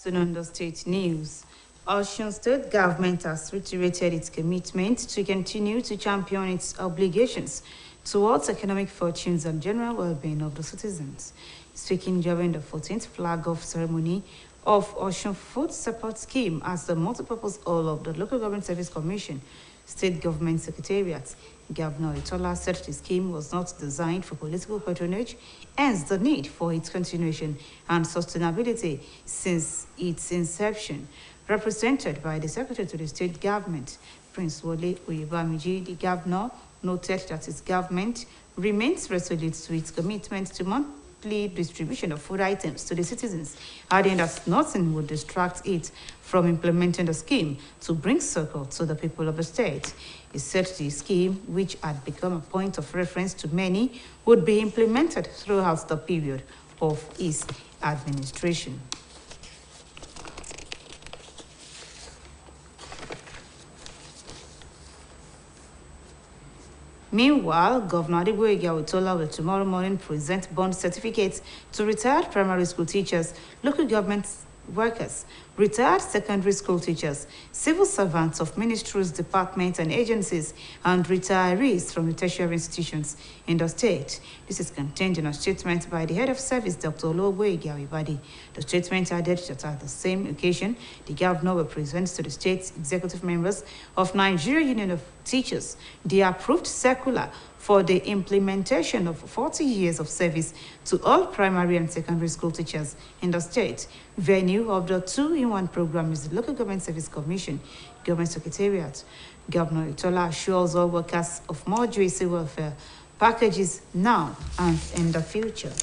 Soon on the state news, Osun State government has reiterated its commitment to continue to champion its obligations towards economic fortunes and general well-being of the citizens. Speaking during the 14th flag-off ceremony of Osun Food Support Scheme as the multipurpose hall of the Local Government Service Commission, State Government Secretariat, Governor Itola said the scheme was not designed for political patronage, hence the need for its continuation and sustainability since its inception. Represented by the Secretary to the State Government, Prince Wole Oyebamiji, the Governor noted that his government remains resolute to its commitment to monthly distribution of food items to the citizens, adding that nothing would distract it from implementing the scheme to bring succor to the people of the state. He said the scheme, which had become a point of reference to many, would be implemented throughout the period of his administration. Meanwhile, Governor Adegboyega Oyetola will tomorrow morning present bond certificates to retired primary school teachers, local government workers, retired secondary school teachers, civil servants of ministries, departments and agencies, and retirees from the tertiary institutions in the state. This is contained in a statement by the head of service, Dr. Ologboyege Awibade. The statement added that at the same occasion, the governor will present to the state's executive members of Nigeria Union of Teachers the approved circular for the implementation of 40 years of service to all primary and secondary school teachers in the state. Venue of the 2-in-1 program is the Local Government Service Commission, Government Secretariat. Governor Itola assures all workers of more juicy welfare packages now and in the future.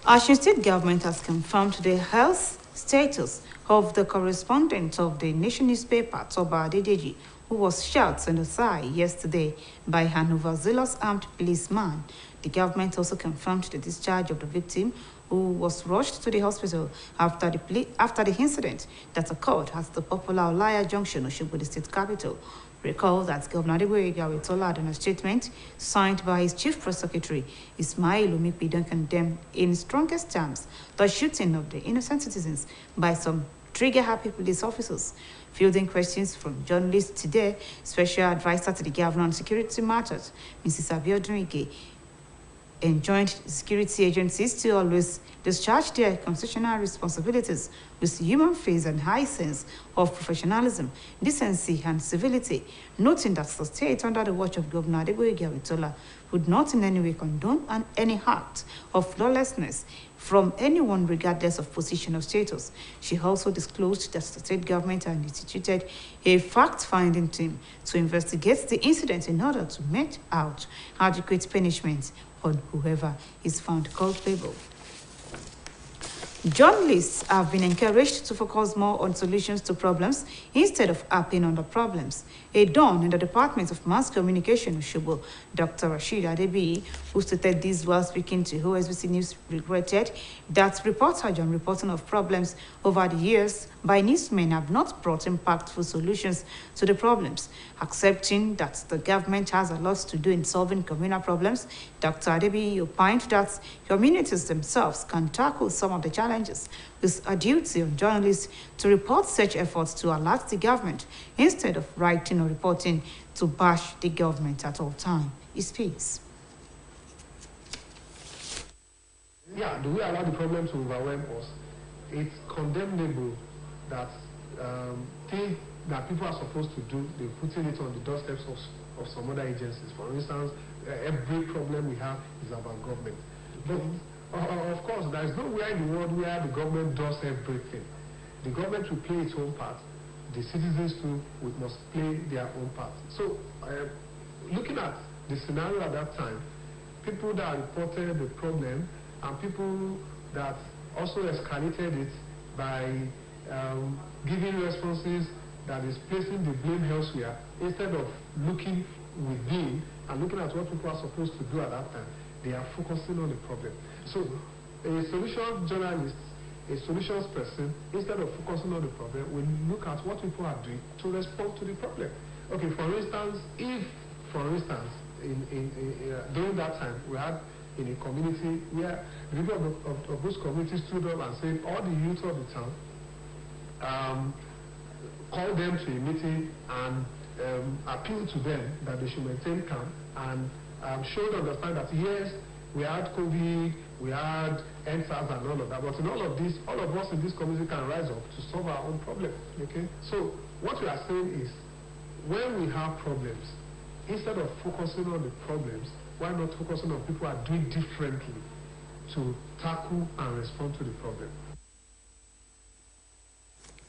Osun State Government has confirmed the health status of the correspondent of the Nation newspaper, Toba Adedeji, who was shot in the thigh yesterday by an overzealous armed policeman. The government also confirmed the discharge of the victim, who was rushed to the hospital after the incident that occurred at the popular Olaya Junction, Osogbo, the state capital. Recall that Governor Adegboyega Oyetola had in a statement signed by his chief press secretary, Ismail Omipidon, condemned in strongest terms the shooting of the innocent citizens by some trigger-happy police officers. Fielding questions from journalists today, Special Advisor to the Governor on Security Matters, Mrs. Abiodun Ige, enjoined security agencies to always discharge their constitutional responsibilities with human face and high sense of professionalism, decency, and civility, noting that the state, under the watch of Governor Adegboyega Oyetola, would not in any way condone any act of lawlessness from anyone regardless of position or status. She also disclosed that the state government had instituted a fact-finding team to investigate the incident in order to mete out adequate punishment on whoever is found culpable. Journalists have been encouraged to focus more on solutions to problems instead of harping on the problems. A Don in the Department of Mass Communication, Osogbo, Dr. Rashid Adebi, who stated this while speaking to OSBC News, regretted that reportage and reporting of problems over the years by newsmen have not brought impactful solutions to the problems. Accepting that the government has a lot to do in solving communal problems, Dr. Adebi opined that communities themselves can tackle some of the challenges, with a duty on journalists to report such efforts to alert the government instead of writing or reporting to bash the government at all times. He speaks. Yeah, do we allow the problem to overwhelm us? It's condemnable that things that people are supposed to do, they're putting it on the doorsteps of some other agencies. For instance, every problem we have is about government. But of course, there is nowhere in the world where the government does everything. The government will play its own part. The citizens too must play their own part. So, looking at the scenario at that time, people that reported the problem and people that also escalated it by giving responses that is placing the blame elsewhere instead of looking within and looking at what people are supposed to do at that time. They are focusing on the problem. So a solution journalist, a solutions person, instead of focusing on the problem, will look at what people are doing to respond to the problem. Okay, for instance, if, for instance, during that time, we had in a community where the people of those communities stood up and said, all the youth of the town, called them to a meeting and appealed to them that they should maintain calm and showed understand that yes, we had COVID, we had NSAS and all of that, but in all of this, all of us in this community can rise up to solve our own problem. Okay? So what we are saying is, when we have problems, instead of focusing on the problems, why not focusing on people who are doing differently to tackle and respond to the problem?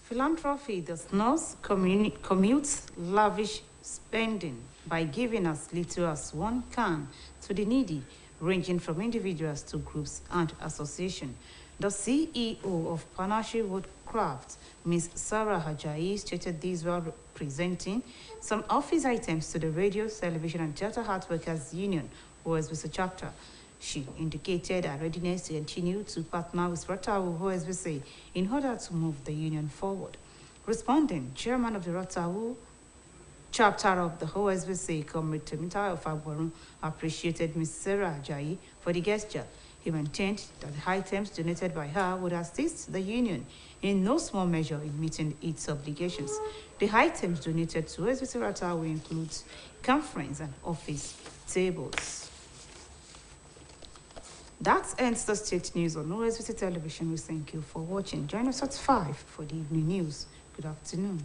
Philanthropy does not commute lavish spending by giving as little as one can to the needy, ranging from individuals to groups and associations. The CEO of Panshi Woodcraft, Ms. Sarah Ajayi, stated this while presenting some office items to the Radio, Television and Theatre Art Workers Union, OSBC chapter. She indicated her readiness to continue to partner with Rotawu OSBC in order to move the union forward. Responding, chairman of the Rotawu chapter of the OSBC, Comrade Temitayo Fagboru, appreciated Ms. Sarah Ajayi for the gesture. He maintained that the items donated by her would assist the union in no small measure in meeting its obligations. The items donated to OSBC Rotawu include conference and office tables. That ends the state news on OSBC Television. We thank you for watching. Join us at 5 for the evening news. Good afternoon.